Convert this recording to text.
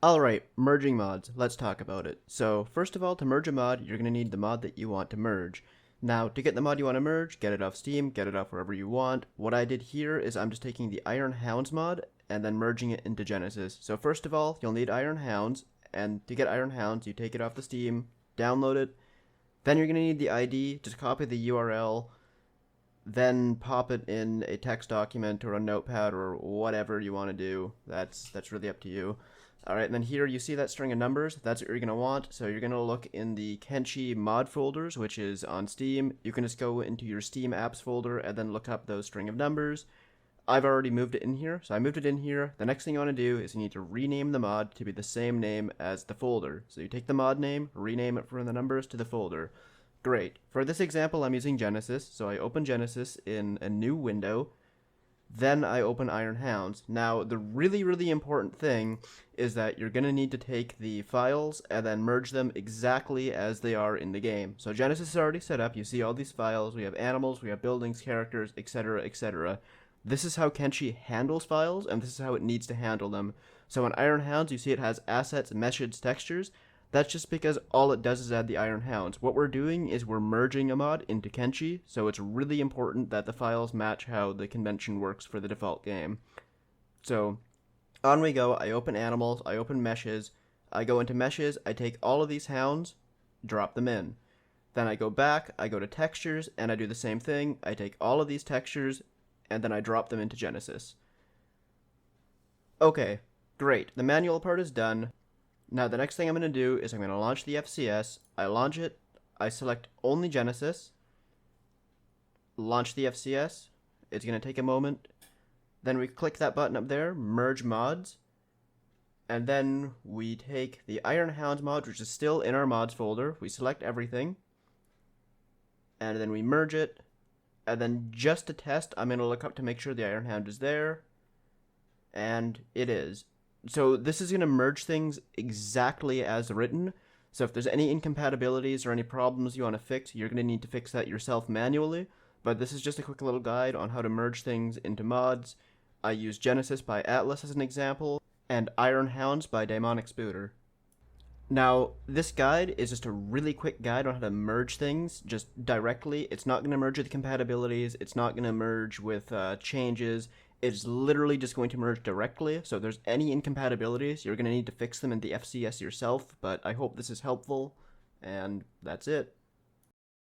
Alright, merging mods. Let's talk about it. So, first of all, to merge a mod, you're going to need the mod that you want to merge. Now, to get the mod you want to merge, get it off Steam, get it off wherever you want. What I did here is I'm just taking the Iron Hounds mod and then merging it into Genesis. So first of all, you'll need Iron Hounds, and to get Iron Hounds, you take it off the Steam, download it, then you're going to need the ID, just copy the URL, then pop it in a text document or a notepad or whatever you want to do. That's really up to you. Alright, and then here you see that string of numbers. That's what you're going to want. So you're going to look in the Kenshi mod folders, which is on Steam. You can just go into your Steam apps folder and then look up those string of numbers. I've already moved it in here, so I moved it in here. The next thing you want to do is you need to rename the mod to be the same name as the folder. So you take the mod name, rename it from the numbers to the folder. Great. For this example, I'm using Genesis, so I open Genesis in a new window. Then I open Iron Hounds. Now, the really important thing is that you're going to need to take the files and then merge them exactly as they are in the game. So Genesis is already set up. You see all these files. We have animals, we have buildings, characters, etc., etc. This is how Kenshi handles files, and this is how it needs to handle them. So in Iron Hounds, you see it has assets, meshes, textures. That's just because all it does is add the Iron Hounds. What we're doing is we're merging a mod into Kenshi, so it's really important that the files match how the convention works for the default game. So, on we go. I open animals, I open meshes, I go into meshes, I take all of these hounds, drop them in. Then I go back, I go to textures, and I do the same thing. I take all of these textures, and then I drop them into Genesis. Okay, great. The manual part is done. Now the next thing I'm going to do is I'm going to launch the FCS. I launch it, I select only Genesis, launch the FCS. It's going to take a moment. Then we click that button up there, merge mods, and then we take the Iron Hounds mod, which is still in our mods folder. We select everything, and then we merge it, and then just to test, I'm going to look up to make sure the Iron Hound is there, and it is. So this is going to merge things exactly as written. So if there's any incompatibilities or any problems you want to fix, you're going to need to fix that yourself manually. But this is just a quick little guide on how to merge things into mods. I use Genesis by Atlas as an example, and Iron Hounds by Daemonic Spooter. Now, this guide is just a really quick guide on how to merge things just directly. It's not going to merge with compatibilities. It's not going to merge with changes. It's literally just going to merge directly. So if there's any incompatibilities, you're going to need to fix them in the FCS yourself. But I hope this is helpful, and that's it.